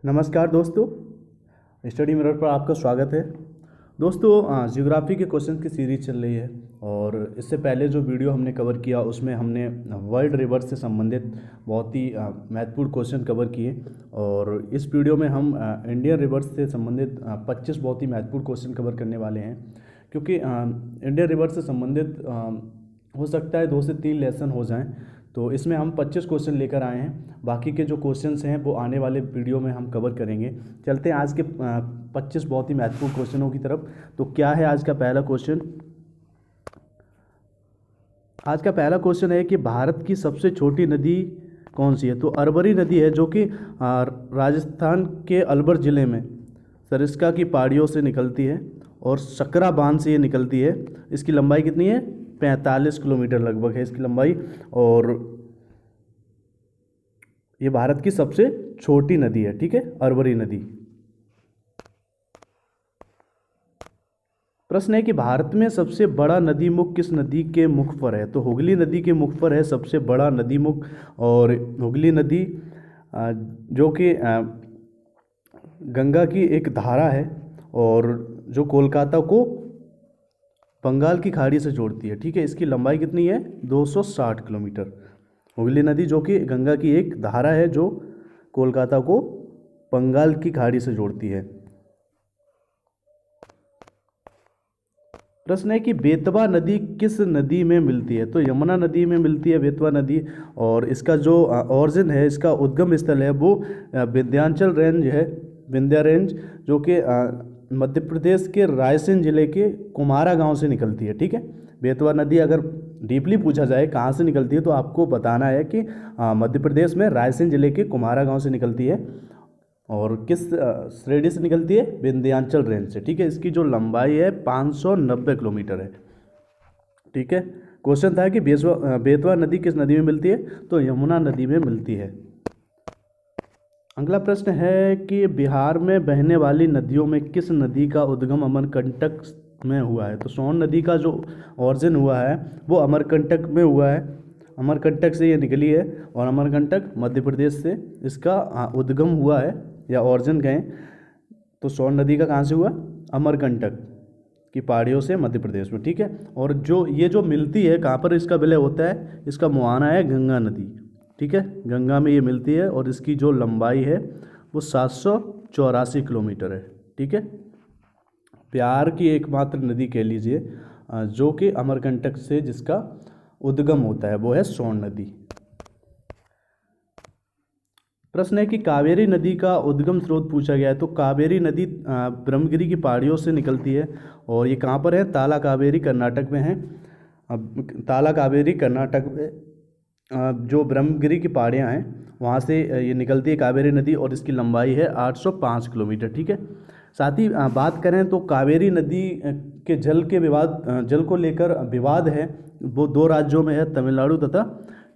नमस्कार दोस्तों, study mirror पर आपका स्वागत है। दोस्तों, ज्योग्राफी के क्वेश्चन की सीरीज चल रही है और इससे पहले जो वीडियो हमने कवर किया उसमें हमने वर्ल्ड रिवर्स से संबंधित बहुत ही महत्वपूर्ण क्वेश्चन कवर किए। और इस वीडियो में हम इंडियन रिवर्स से संबंधित 25 बहुत ही महत्वपूर्ण क्वेश्चन कवर करने वाले हैं, क्योंकि इंडियन रिवर्स से संबंधित हो सकता है 2 से 3 लेसन हो जाएं। तो इसमें हम 25 क्वेश्चन लेकर आए हैं। बाकी के जो क्वेश्चंस हैं वो आने वाले वीडियो में हम कवर करेंगे। चलते हैं आज के 25 बहुत ही महत्वपूर्ण क्वेश्चनों की तरफ। तो क्या है आज का पहला क्वेश्चन? आज का पहला क्वेश्चन है कि भारत की सबसे छोटी नदी कौन सी है? तो अरवरी नदी है, जो कि राजस्थान के अलवर ज़िले में सरिस्का की पहाड़ियों से निकलती है और सकरा बांध से ये निकलती है। इसकी लंबाई कितनी है? 45 किलोमीटर लगभग है इसकी लंबाई। और ये भारत की सबसे छोटी नदी है, ठीक है, अरवरी नदी। प्रश्न है कि भारत में सबसे बड़ा नदी मुख किस नदी के मुख पर है? तो हुगली नदी के मुख पर है सबसे बड़ा नदी मुख। और हुगली नदी जो कि गंगा की एक धारा है और जो कोलकाता को बंगाल की खाड़ी से जोड़ती है, ठीक है। इसकी लंबाई कितनी है? 260 किलोमीटर। हुगली नदी जो कि गंगा की एक धारा है जो कोलकाता को बंगाल की खाड़ी से जोड़ती है। प्रश्न है कि बेतवा नदी किस नदी में मिलती है? तो यमुना नदी में मिलती है बेतवा नदी। और इसका जो ऑरिजिन है, इसका उद्गम स्थल है वो विंध्याचल रेंज है, विंध्या रेंज, जो कि मध्य प्रदेश के रायसेन जिले के कुमारा गांव से निकलती है, ठीक है। बेतवा नदी अगर डीपली पूछा जाए कहाँ से निकलती है तो आपको बताना है कि मध्य प्रदेश में रायसेन जिले के कुमारा गांव से निकलती है। और किस श्रेणी से निकलती है? विंध्याचल रेंज से, ठीक है। इसकी जो लंबाई है 590 किलोमीटर है, ठीक है। क्वेश्चन था कि बेतवा नदी किस नदी में मिलती है? तो यमुना नदी में मिलती है। अगला प्रश्न है कि बिहार में बहने वाली नदियों में किस नदी का उद्गम अमरकंटक में हुआ है? तो सोन नदी का जो ऑरिजिन हुआ है वो अमरकंटक में हुआ है। अमरकंटक से ये निकली है और अमरकंटक मध्य प्रदेश से इसका उद्गम हुआ है या ऑरिजिन कहें तो सोन नदी का कहाँ से हुआ? अमरकंटक की पहाड़ियों से मध्य प्रदेश में, ठीक है। और जो मिलती है कहाँ पर इसका विलय होता है? इसका मुहाना है गंगा नदी, ठीक है। गंगा में ये मिलती है और इसकी जो लंबाई है वो 784 किलोमीटर है, ठीक है। बिहार की एकमात्र नदी कह लीजिए जो कि अमरकंटक से जिसका उद्गम होता है वो है सोन नदी। प्रश्न है कि कावेरी नदी का उद्गम स्रोत पूछा गया है। तो कावेरी नदी ब्रह्मगिरी की पहाड़ियों से निकलती है और ये कहाँ पर है? ताला कावेरी कर्नाटक में है। ताला कावेरी कर्नाटक में जो ब्रह्मगिरी की पहाड़ियाँ हैं वहाँ से ये निकलती है कावेरी नदी और इसकी लंबाई है 805 किलोमीटर, ठीक है। साथ ही बात करें तो कावेरी नदी के जल को लेकर विवाद है, वो 2 राज्यों में है, तमिलनाडु तथा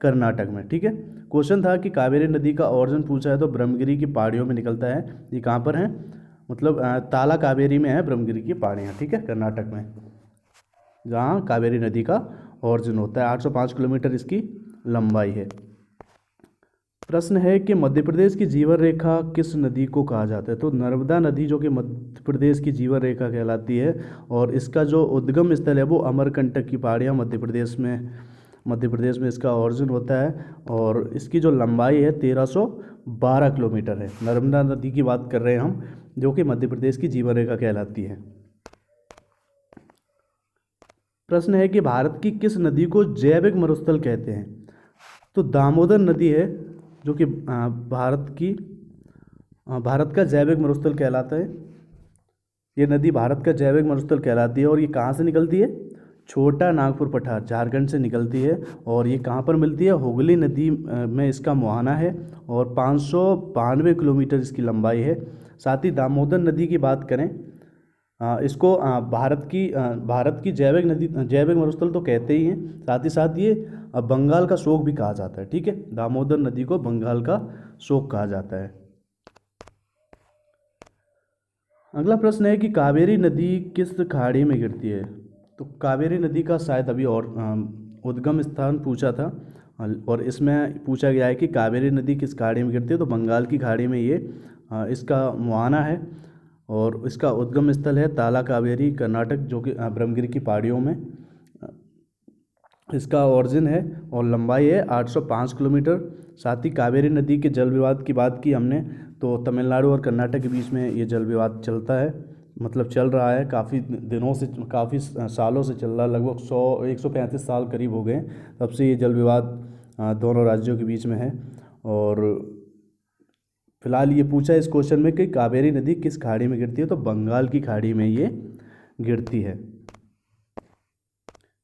कर्नाटक में, ठीक है। क्वेश्चन था कि कावेरी नदी का ऑरिजिन पूछा है तो ब्रह्मगिरी की पहाड़ियों में निकलता है। ये कहाँ पर है? मतलब ताला कावेरी में है ब्रह्मगिरी की पहाड़ियाँ, ठीक है, कर्नाटक में, जहाँ कावेरी नदी का ऑरिजिन होता है। 805 किलोमीटर इसकी लंबाई है। प्रश्न है कि मध्य प्रदेश की जीवन रेखा किस नदी को कहा जाता है? तो नर्मदा नदी जो कि मध्य प्रदेश की जीवन रेखा कहलाती है और इसका जो उद्गम स्थल है वो अमरकंटक की पहाड़ियाँ मध्य प्रदेश में इसका ऑरिजिन होता है और इसकी जो लंबाई है 1312 किलोमीटर है। नर्मदा नदी की बात कर रहे हैं हम, जो कि मध्य प्रदेश की जीवन रेखा कहलाती है। प्रश्न है कि भारत की किस नदी को जैविक मरुस्थल कहते हैं? तो दामोदर नदी है जो कि भारत का जैविक मरुस्थल कहलाता है। ये नदी भारत का जैविक मरुस्थल कहलाती है और ये कहाँ से निकलती है? छोटा नागपुर पठार, झारखंड से निकलती है और ये कहाँ पर मिलती है? हुगली नदी में इसका मुहाना है और 592 किलोमीटर इसकी लंबाई है। साथ ही दामोदर नदी की बात करें, इसको भारत की जैविक मरुस्थल तो कहते ही हैं, साथ ही साथ ये बंगाल का शोक भी कहा जाता है, ठीक है। दामोदर नदी को बंगाल का शोक कहा जाता है। अगला प्रश्न है कि कावेरी नदी किस खाड़ी में गिरती है? तो कावेरी नदी का शायद अभी और उद्गम स्थान पूछा था और इसमें पूछा गया है कि कावेरी नदी किस खाड़ी में गिरती है। तो बंगाल की खाड़ी में ये इसका मुहाना है और इसका उद्गम स्थल है ताला कावेरी कर्नाटक, जो कि ब्रह्मगिरी की पहाड़ियों में इसका ओरिजिन है और लंबाई है 805 किलोमीटर। साथ ही कावेरी नदी के जल विवाद की बात की हमने, तो तमिलनाडु और कर्नाटक के बीच में ये जल विवाद चलता है, मतलब चल रहा है काफ़ी दिनों से, काफ़ी सालों से चल रहा है, लगभग 135 साल करीब हो गए तब से ये जल विवाद दोनों राज्यों के बीच में है। और फिलहाल ये पूछा इस क्वेश्चन में कि कावेरी नदी किस खाड़ी में गिरती है, तो बंगाल की खाड़ी में ये गिरती है।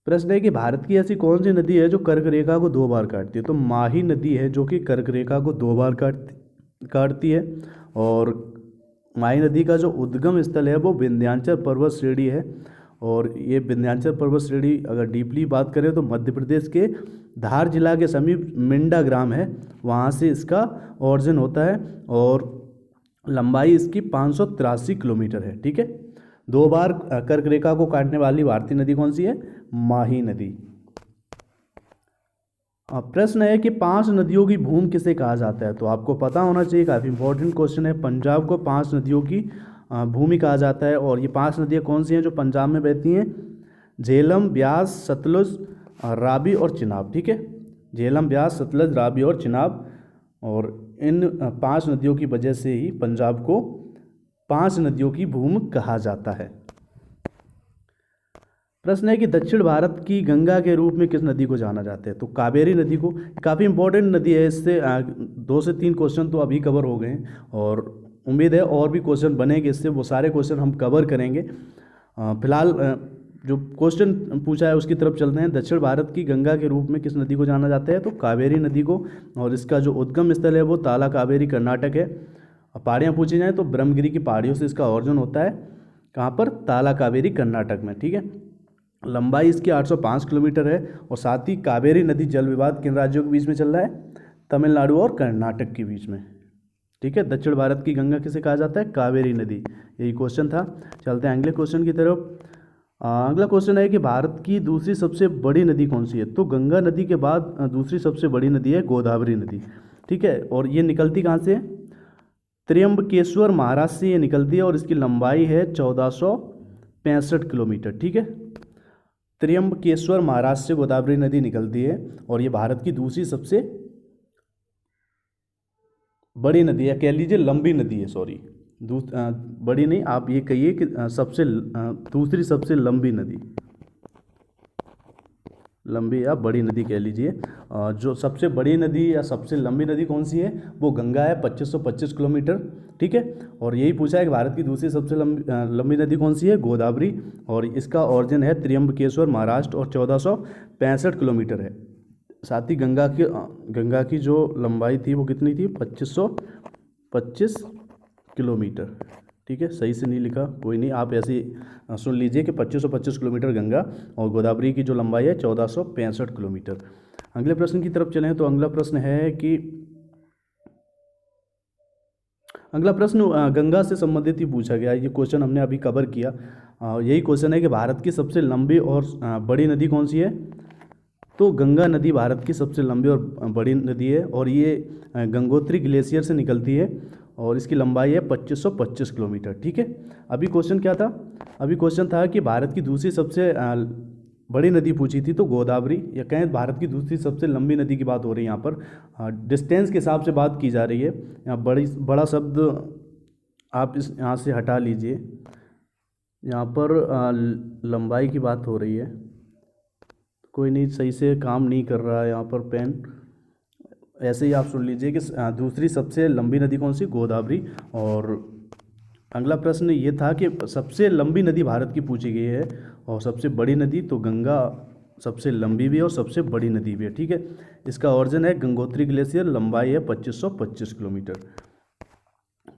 प्रश्न है कि भारत की ऐसी कौन सी नदी है जो कर्क रेखा को 2 बार काटती है, तो माही नदी है जो कि कर्क रेखा को 2 बार काटती है। और माही नदी का जो उद्गम स्थल है वो विंध्याचल पर्वत श्रेणी है, और ये विंध्याचल पर्वत श्रेणी अगर डीपली बात करें तो मध्य प्रदेश के धार जिला के समीप मिंडा ग्राम है, वहाँ से इसका ओरिजिन होता है और लंबाई इसकी 583 किलोमीटर है। ठीक है, 2 बार कर्क रेखा को काटने वाली भारतीय नदी कौन सी है, माही नदी। प्रश्न है कि 5 नदियों की भूमि किसे कहा जाता है, तो आपको पता होना चाहिए, काफ़ी इंपॉर्टेंट क्वेश्चन है। पंजाब को 5 नदियों की भूमि कहा जाता है, और ये 5 नदियाँ कौन सी हैं जो पंजाब में बहती हैं, झेलम, ब्यास, सतलुज, रावी और चिनाब। ठीक है, झेलम, ब्यास, सतलुज, रावी और चिनाब, और इन 5 नदियों की वजह से ही पंजाब को 5 नदियों की भूमि कहा जाता है। प्रश्न है कि दक्षिण भारत की गंगा के रूप में किस नदी को जाना जाता है, तो कावेरी नदी को। काफ़ी इंपॉर्टेंट नदी है, इससे 2 से 3 क्वेश्चन तो अभी कवर हो गए हैं, और उम्मीद है और भी क्वेश्चन बनेंगे इससे, वो सारे क्वेश्चन हम कवर करेंगे। फिलहाल जो क्वेश्चन पूछा है उसकी तरफ चलते हैं। दक्षिण भारत की गंगा के रूप में किस नदी को जाना जाता है, तो कावेरी नदी को, और इसका जो उद्गम स्थल है वो ताला कावेरी कर्नाटक है। पहाड़ियाँ पूछी जाएँ तो ब्रह्मगिरी की पहाड़ियों से इसका ओरिजिन होता है, कहाँ पर, ताला कावेरी कर्नाटक में। ठीक है, लंबाई इसकी 805 किलोमीटर है, और साथ ही कावेरी नदी जल विवाद किन राज्यों के बीच में चल रहा है, तमिलनाडु और कर्नाटक के बीच में। ठीक है, दक्षिण भारत की गंगा किसे कहा जाता है, कावेरी नदी। यही क्वेश्चन था। चलते हैं अगले क्वेश्चन की तरफ। अगला क्वेश्चन है कि भारत की दूसरी सबसे बड़ी नदी कौन सी है, तो गंगा नदी के बाद दूसरी सबसे बड़ी नदी है गोदावरी नदी। ठीक है, और ये निकलती कहाँ से है, त्र्यंबकेश्वर महाराष्ट्र से ये निकलती है, और इसकी लंबाई है 1465 किलोमीटर। ठीक है, त्र्यंबकेश्वर महाराष्ट्र से गोदावरी नदी निकलती है, और ये भारत की दूसरी सबसे बड़ी नदी है, कह लीजिए लंबी नदी है, सॉरी बड़ी नहीं, आप ये कहिए कि दूसरी सबसे लंबी नदी, लंबी या बड़ी नदी कह लीजिए। जो सबसे बड़ी नदी या सबसे लंबी नदी कौन सी है, वो गंगा है, 2525 किलोमीटर। ठीक है, और यही पूछा है कि भारत की दूसरी सबसे लंबी नदी कौन सी है, गोदावरी, और इसका ओरिजिन है त्र्यंबकेश्वर महाराष्ट्र, और 1465 किलोमीटर है। साथ ही गंगा की जो लंबाई थी वो कितनी थी, 2525 किलोमीटर। ठीक है, सही से नहीं लिखा, कोई नहीं, आप ऐसे ही सुन लीजिए कि 2525 किलोमीटर गंगा, और गोदावरी की जो लंबाई है 1465 किलोमीटर। अगले प्रश्न की तरफ चलें तो अगला प्रश्न है कि अगला प्रश्न गंगा से संबंधित ही पूछा गया है, ये क्वेश्चन हमने अभी कवर किया। यही क्वेश्चन है कि भारत की सबसे लंबी और बड़ी नदी कौन सी है, तो गंगा नदी भारत की सबसे लंबी और बड़ी नदी है, और ये गंगोत्री ग्लेशियर से निकलती है, और इसकी लंबाई है 2525 किलोमीटर। ठीक है, अभी क्वेश्चन क्या था, अभी क्वेश्चन था कि भारत की दूसरी सबसे बड़ी नदी पूछी थी, तो गोदावरी, या कहें भारत की दूसरी सबसे लंबी नदी की बात हो रही है। यहाँ पर डिस्टेंस के हिसाब से बात की जा रही है, यहाँ बड़ा शब्द आप इस यहाँ से हटा लीजिए, यहाँ पर लंबाई की बात हो रही है, कोई नहीं, सही से काम नहीं कर रहा है यहाँ पर पेन, ऐसे ही आप सुन लीजिए कि दूसरी सबसे लंबी नदी कौन सी, गोदावरी। और अगला प्रश्न ये था कि सबसे लंबी नदी भारत की पूछी गई है, और सबसे बड़ी नदी, तो गंगा सबसे लंबी भी है और सबसे बड़ी नदी भी है। ठीक है, इसका ओरिजिन है गंगोत्री ग्लेशियर, लंबाई है 2525 किलोमीटर।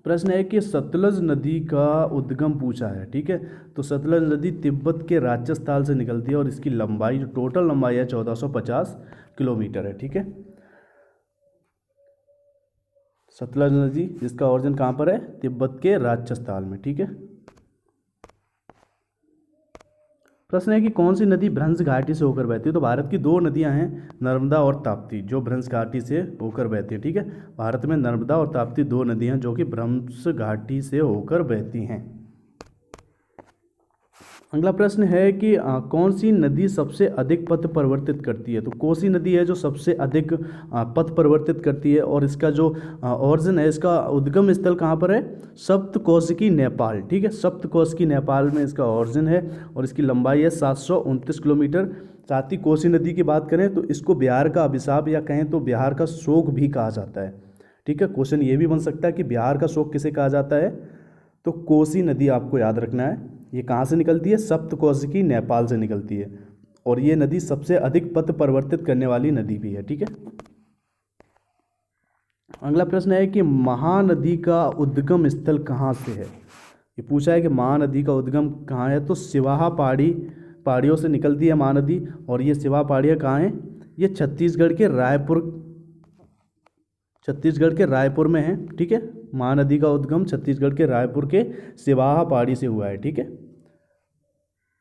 प्रश्न है कि सतलज नदी का उद्गम पूछा है। ठीक है, तो सतलज नदी तिब्बत के राजस्थान से निकलती है, और इसकी लंबाई, जो टोटल लंबाई है 1450 किलोमीटर है। ठीक है, सतलज नदी जिसका ओरिजिन कहाँ पर है, तिब्बत के राजस्थान में। ठीक है, प्रश्न है कि कौन सी नदी भ्रंश घाटी से होकर बहती है। तो भारत की दो नदियां हैं, नर्मदा और ताप्ती, जो भ्रंश घाटी से होकर बहती है। ठीक है, भारत में नर्मदा और ताप्ती दो नदियां जो कि भ्रंश घाटी से होकर बहती हैं। अगला प्रश्न है कि कौन सी नदी सबसे अधिक पथ परिवर्तित करती है। तो कोसी नदी है जो सबसे अधिक पथ परिवर्तित करती है, और इसका जो ऑरिजिन है, इसका उद्गम स्थल कहाँ पर है, सप्तकोशिकी नेपाल। ठीक है, सप्तकोशिकी नेपाल में इसका ऑरिजिन है, और इसकी लंबाई है 729 किलोमीटर। साथ ही कोसी नदी की बात करें तो इसको बिहार का अभिशाप या कहें तो बिहार का शोक भी कहा जाता है। ठीक है, क्वेश्चन ये भी बन सकता है कि बिहार का शोक किसे कहा जाता है। तो कोसी नदी आपको याद रखना है, ये कहाँ से निकलती है, सप्तकोशिकी नेपाल से निकलती है, और ये नदी सबसे अधिक पथ परिवर्तित करने वाली नदी भी है। ठीक है, अगला प्रश्न है कि महानदी का उद्गम स्थल कहाँ से है। ये पूछा है कि महानदी का उद्गम कहाँ है। तो सिवाहा पहाड़ियों से निकलती है महानदी, और ये सिवाहा पहाड़ियाँ कहाँ हैं, ये छत्तीसगढ़ के रायपुर में है। ठीक है, महानदी का उद्गम छत्तीसगढ़ के रायपुर के सिवाहा पहाड़ी से हुआ है। ठीक है,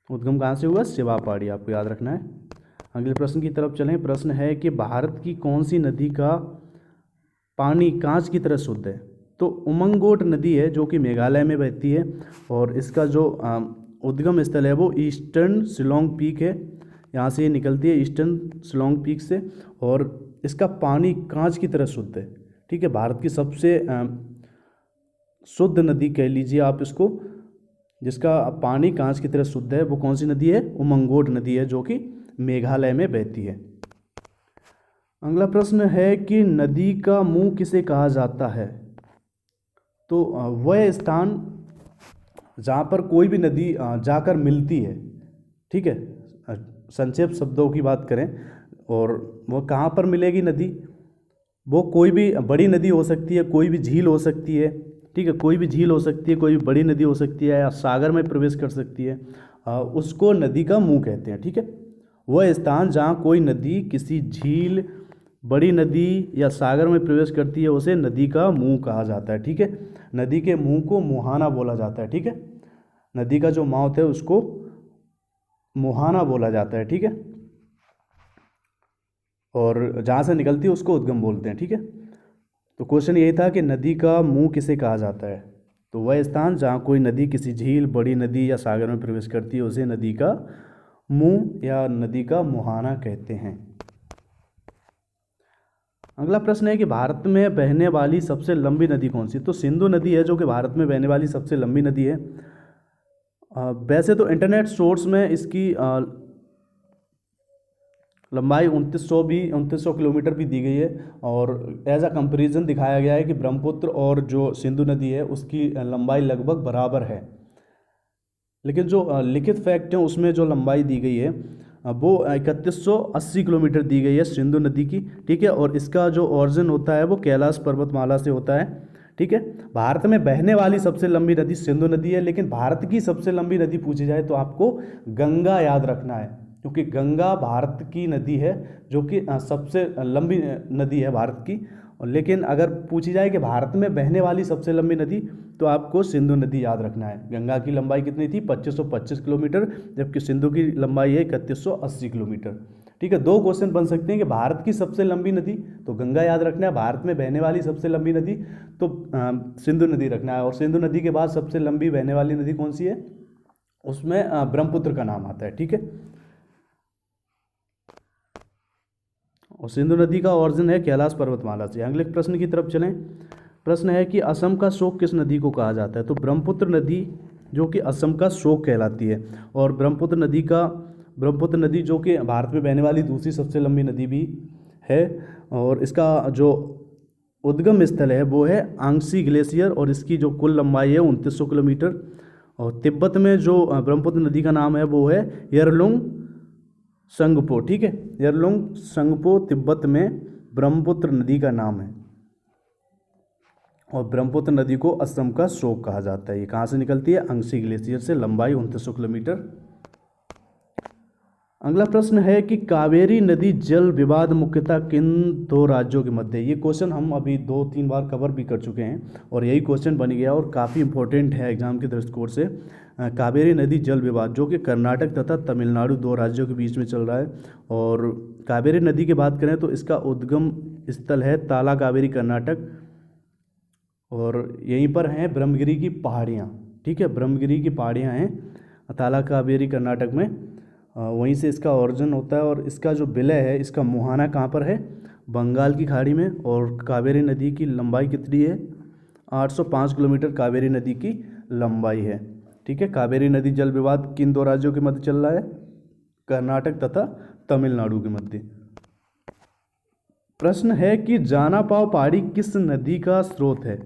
उद्गम कहाँ से हुआ, सिवाहा पहाड़ी, आपको याद रखना है। अगले प्रश्न की तरफ चलें। प्रश्न है कि भारत की कौन सी नदी का पानी कांच की तरह शुद्ध है। तो उमंगोट नदी है जो कि मेघालय में बहती है, और इसका जो उद्गम स्थल है वो ईस्टर्न शिलोंग पीक है, यहाँ से ये निकलती है ईस्टर्न शिलोंग पीक से, और इसका पानी कांच की तरह शुद्ध है। ठीक है, भारत की सबसे शुद्ध नदी कह लीजिए आप इसको, जिसका पानी कांच की तरह शुद्ध है, वो कौन सी नदी है, उमंगोट नदी है जो कि मेघालय में बहती है। अगला प्रश्न है कि नदी का मुंह किसे कहा जाता है। तो वह स्थान जहाँ पर कोई भी नदी जाकर मिलती है। ठीक है, संक्षेप शब्दों की बात करें, और वह कहाँ पर मिलेगी नदी, वो कोई भी बड़ी नदी हो सकती है, कोई भी झील हो सकती है। ठीक है, कोई भी झील हो सकती है, कोई भी बड़ी नदी हो सकती है, या सागर में प्रवेश कर सकती है, उसको नदी का मुंह कहते हैं। ठीक है, वह स्थान जहाँ कोई नदी किसी झील, बड़ी नदी या सागर में प्रवेश करती है उसे नदी का मुंह कहा जाता है। ठीक है, नदी के मुंह को मुहाना बोला जाता है। ठीक है, नदी का जो माउथ है उसको मुहाना बोला जाता है। ठीक है, और जहाँ से निकलती है उसको उद्गम बोलते हैं। ठीक है, तो क्वेश्चन यही था कि नदी का मुंह किसे कहा जाता है। तो वह स्थान जहाँ कोई नदी किसी झील, बड़ी नदी या सागर में प्रवेश करती है उसे नदी का मुंह या नदी का मुहाना कहते हैं। अगला प्रश्न है कि भारत में बहने वाली सबसे लंबी नदी कौन सी। तो सिंधु नदी है जो कि भारत में बहने वाली सबसे लंबी नदी है। वैसे तो इंटरनेट सोर्स में इसकी लंबाई 2900 किलोमीटर भी दी गई है, और एज अ कंपैरिजन दिखाया गया है कि ब्रह्मपुत्र और जो सिंधु नदी है उसकी लंबाई लगभग बराबर है। लेकिन जो लिखित फैक्ट है उसमें जो लंबाई दी गई है वो 3180 किलोमीटर दी गई है सिंधु नदी की। ठीक है, और इसका जो ऑरिजिन होता है वो कैलाश पर्वतमाला से होता है। ठीक है, भारत में बहने वाली सबसे लंबी नदी सिंधु नदी है, लेकिन भारत की सबसे लंबी नदी पूछी जाए तो आपको गंगा याद रखना है, क्योंकि गंगा भारत की नदी है जो कि सबसे लंबी नदी है भारत की। लेकिन अगर पूछी जाए कि भारत में बहने वाली सबसे लंबी नदी, तो आपको सिंधु नदी याद रखना है। गंगा की लंबाई कितनी थी, 2525 किलोमीटर, जबकि सिंधु की लंबाई है 3180 किलोमीटर। ठीक है, दो क्वेश्चन बन सकते हैं कि भारत की सबसे लंबी नदी, तो गंगा याद रखना है, भारत में बहने वाली सबसे लंबी नदी तो सिंधु नदी रखना है, और सिंधु नदी के बाद सबसे लंबी बहने वाली नदी कौन सी है, उसमें ब्रह्मपुत्र का नाम आता है। ठीक है, और सिंधु नदी का ऑरिजिन है कैलाश पर्वतमाला से। अगले प्रश्न की तरफ चलें। प्रश्न है कि असम का शोक किस नदी को कहा जाता है। तो ब्रह्मपुत्र नदी जो कि असम का शोक कहलाती है, और ब्रह्मपुत्र नदी जो कि भारत में बहने वाली दूसरी सबसे लंबी नदी भी है, और इसका जो उद्गम स्थल है वो है आंगसी ग्लेशियर, और इसकी जो कुल लंबाई है 2900 किलोमीटर। और तिब्बत में जो ब्रह्मपुत्र नदी का नाम है वो है यरलुंग संगपो। ठीक है, यरलुंग संगपो तिब्बत में ब्रह्मपुत्र नदी का नाम है, और ब्रह्मपुत्र नदी को असम का शोक कहा जाता है। ये कहाँ से निकलती है, अंगसी ग्लेशियर से, लंबाई 2900 किलोमीटर। अगला प्रश्न है कि कावेरी नदी जल विवाद मुख्यतः किन दो राज्यों के मध्य है। ये क्वेश्चन हम अभी 2-3 बार कवर भी कर चुके हैं और यही क्वेश्चन बन गया और काफ़ी इंपॉर्टेंट है एग्जाम के दृष्टिकोण से। कावेरी नदी जल विवाद जो कि कर्नाटक तथा तमिलनाडु 2 राज्यों के बीच में चल रहा है। और कावेरी नदी की बात करें तो इसका उद्गम स्थल है ताला कावेरी कर्नाटक, और यहीं पर हैं ब्रह्मगिरी की पहाड़ियाँ। ठीक है, ब्रह्मगिरी की पहाड़ियाँ हैं ताला कावेरी कर्नाटक में, वहीं से इसका ओरिजिन होता है। और इसका जो विलय है, इसका मुहाना कहाँ पर है, बंगाल की खाड़ी में। और कावेरी नदी की लंबाई कितनी है, 805 किलोमीटर कावेरी नदी की लंबाई है। ठीक है, कावेरी नदी जल विवाद किन 2 राज्यों के मध्य चल रहा है, कर्नाटक तथा तमिलनाडु के मध्य। प्रश्न है कि जानापाव पहाड़ी किस नदी का स्रोत है।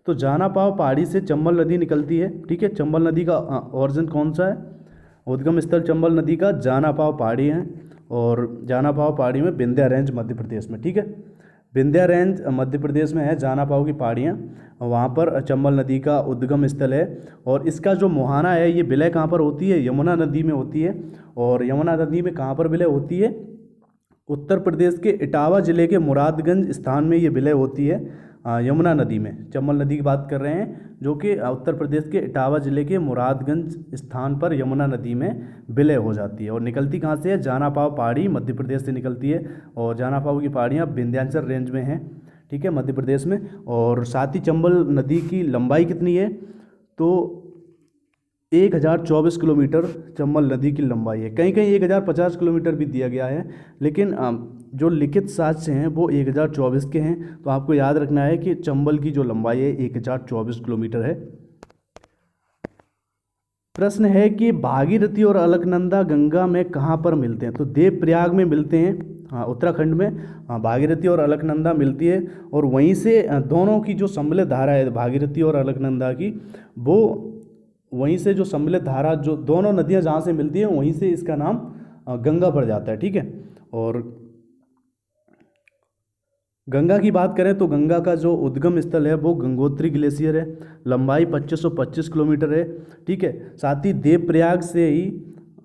तो जानापाव पहाड़ी से चंबल नदी निकलती है। ठीक है, चंबल नदी का ओरिजिन कौन सा है, उद्गम स्थल चंबल नदी का जानापाव पहाड़ी है। और जानापाव पहाड़ी में विंध्या रेंज मध्य प्रदेश में। ठीक है, विंध्या रेंज मध्य प्रदेश में है जानापाव की पहाड़ियाँ, वहाँ पर चंबल नदी का उद्गम स्थल है। और इसका जो मुहाना है, ये विलय कहाँ पर होती है, यमुना नदी में होती है। और यमुना नदी में कहाँ पर विलय होती है, उत्तर प्रदेश के इटावा जिले के मुरादगंज स्थान में ये विलय होती है यमुना नदी में। चंबल नदी की बात कर रहे हैं जो कि उत्तर प्रदेश के इटावा जिले के मुरादगंज स्थान पर यमुना नदी में विलय हो जाती है। और निकलती कहाँ से है, जानापाव पहाड़ी मध्य प्रदेश से निकलती है। और जानापाव की पहाड़ियाँ विंध्याचल रेंज में हैं। ठीक है, मध्य प्रदेश में। और साथ ही चंबल नदी की लंबाई कितनी है, तो 1024 किलोमीटर चंबल नदी की लंबाई है। कहीं कहीं 1050 किलोमीटर भी दिया गया है, लेकिन जो लिखित साक्ष्य हैं वो 1024 के हैं। तो आपको याद रखना है कि चंबल की जो लंबाई है 1024 किलोमीटर है। प्रश्न है कि भागीरथी और अलकनंदा गंगा में कहाँ पर मिलते हैं। तो देवप्रयाग में मिलते हैं, हाँ, उत्तराखंड में भागीरथी और अलकनंदा मिलती है। और वहीं से दोनों की जो सम्मिलित धारा है भागीरथी और अलकनंदा की, वो वहीं से जो सम्मिलित धारा, जो दोनों नदियां जहाँ से मिलती हैं वहीं से इसका नाम गंगा पड़ जाता है। ठीक है, और गंगा की बात करें तो गंगा का जो उद्गम स्थल है वो गंगोत्री ग्लेशियर है, लंबाई 2525 किलोमीटर है। ठीक है, साथ ही देवप्रयाग से ही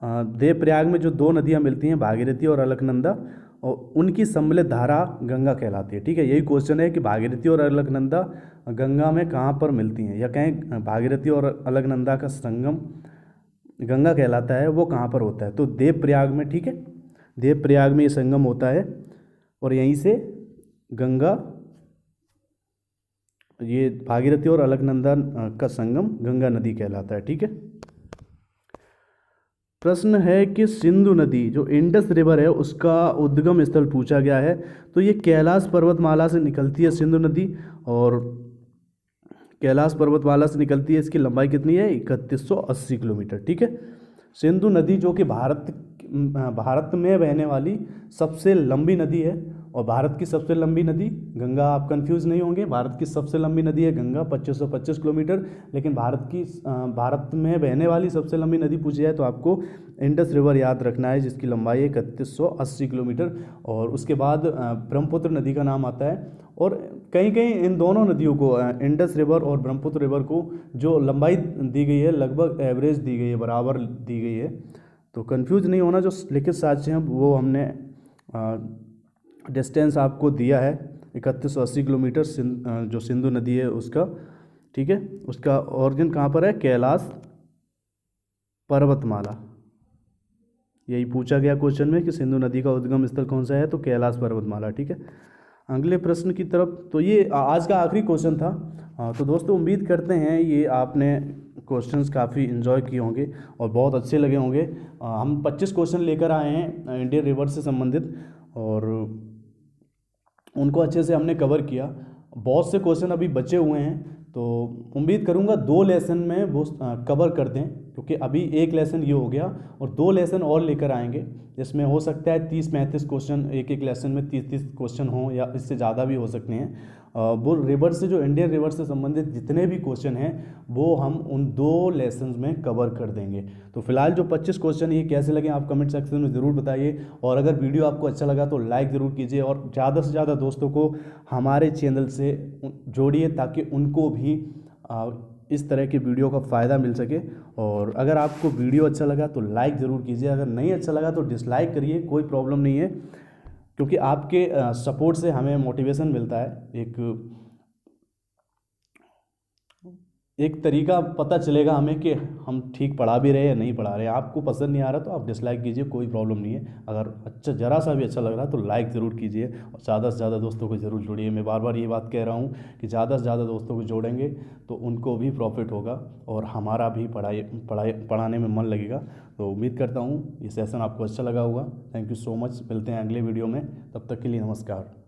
देवप्रयाग में जो 2 नदियां मिलती हैं भागीरथी और अलकनंदा, और उनकी सम्मिलित धारा गंगा कहलाती है। ठीक है, यही क्वेश्चन है कि भागीरथी और अलकनंदा गंगा में कहाँ पर मिलती हैं, या कहें भागीरथी और अलकनंदा का संगम गंगा कहलाता है, वो कहाँ पर होता है, तो देवप्रयाग में। ठीक है, देवप्रयाग में ये संगम होता है और यहीं से गंगा, ये भागीरथी और अलकनंदा का संगम गंगा नदी कहलाता है। ठीक है, प्रश्न है कि सिंधु नदी जो इंडस रिवर है उसका उद्गम स्थल पूछा गया है। तो ये कैलाश पर्वतमाला से निकलती है सिंधु नदी, और कैलाश पर्वतमाला से निकलती है। इसकी लंबाई कितनी है, 3180 किलोमीटर। ठीक है, सिंधु नदी जो कि भारत में बहने वाली सबसे लंबी नदी है। और भारत की सबसे लंबी नदी गंगा, आप कंफ्यूज नहीं होंगे, भारत की सबसे लंबी नदी है गंगा 2525 किलोमीटर। लेकिन भारत में बहने वाली सबसे लंबी नदी पूछी जाए तो आपको इंडस रिवर याद रखना है, जिसकी लंबाई है 3180 किलोमीटर। और उसके बाद ब्रह्मपुत्र नदी का नाम आता है। और कहीं कहीं इन दोनों नदियों को, इंडस रिवर और ब्रह्मपुत्र रिवर को, जो लंबाई दी गई है लगभग एवरेज दी गई है, बराबर दी गई है। तो कंफ्यूज नहीं होना, जो लिखित साक्ष्य हैं वो हमने डिस्टेंस आपको दिया है 3180 किलोमीटर जो सिंधु नदी है उसका। ठीक है, उसका ओरिजिन कहाँ पर है, कैलाश पर्वतमाला। यही पूछा गया क्वेश्चन में कि सिंधु नदी का उद्गम स्थल कौन सा है, तो कैलाश पर्वतमाला। ठीक है, अगले प्रश्न की तरफ। तो ये आज का आखिरी क्वेश्चन था। तो दोस्तों उम्मीद करते हैं ये आपने क्वेश्चंस काफ़ी इन्जॉय किए होंगे और बहुत अच्छे लगे होंगे। हम 25 क्वेश्चन लेकर आए हैं इंडियन रिवर से संबंधित, और उनको अच्छे से हमने कवर किया। बहुत से क्वेश्चन अभी बचे हुए हैं, तो उम्मीद करूंगा 2 लेसन में वो कवर कर दें, क्योंकि अभी 1 लेसन ये हो गया और 2 लेसन और लेकर आएंगे, जिसमें हो सकता है 30-35 क्वेश्चन, एक लेसन में 30-30 क्वेश्चन हों या इससे ज़्यादा भी हो सकते हैं। वो रिवर से, जो इंडियन रिवर से संबंधित जितने भी क्वेश्चन हैं वो हम उन 2 लेसन में कवर कर देंगे। तो फिलहाल जो 25 क्वेश्चन ये कैसे लगे आप कमेंट सेक्शन में ज़रूर बताइए, और अगर वीडियो आपको अच्छा लगा तो लाइक ज़रूर कीजिए, और ज़्यादा से ज़्यादा दोस्तों को हमारे चैनल से जोड़िए ताकि उनको भी इस तरह की वीडियो का फ़ायदा मिल सके। और अगर आपको वीडियो अच्छा लगा तो लाइक ज़रूर कीजिए, अगर नहीं अच्छा लगा तो डिसलाइक करिए, कोई प्रॉब्लम नहीं है, क्योंकि आपके सपोर्ट से हमें मोटिवेशन मिलता है, एक तरीका पता चलेगा हमें कि हम ठीक पढ़ा भी रहे हैं या नहीं पढ़ा रहे हैं। आपको पसंद नहीं आ रहा तो आप डिसलाइक कीजिए, कोई प्रॉब्लम नहीं है। अगर अच्छा ज़रा सा भी अच्छा लग रहा है तो लाइक ज़रूर कीजिए और ज़्यादा से ज़्यादा दोस्तों को ज़रूर जोड़िए। मैं बार बार ये बात कह रहा हूँ कि ज़्यादा से ज़्यादा दोस्तों को जोड़ेंगे तो उनको भी प्रॉफिट होगा और हमारा भी पढ़ाने में मन लगेगा। तो उम्मीद करता हूँ ये सेशन आपको अच्छा लगा होगा। थैंक यू सो मच, मिलते हैं अगले वीडियो में, तब तक के लिए नमस्कार।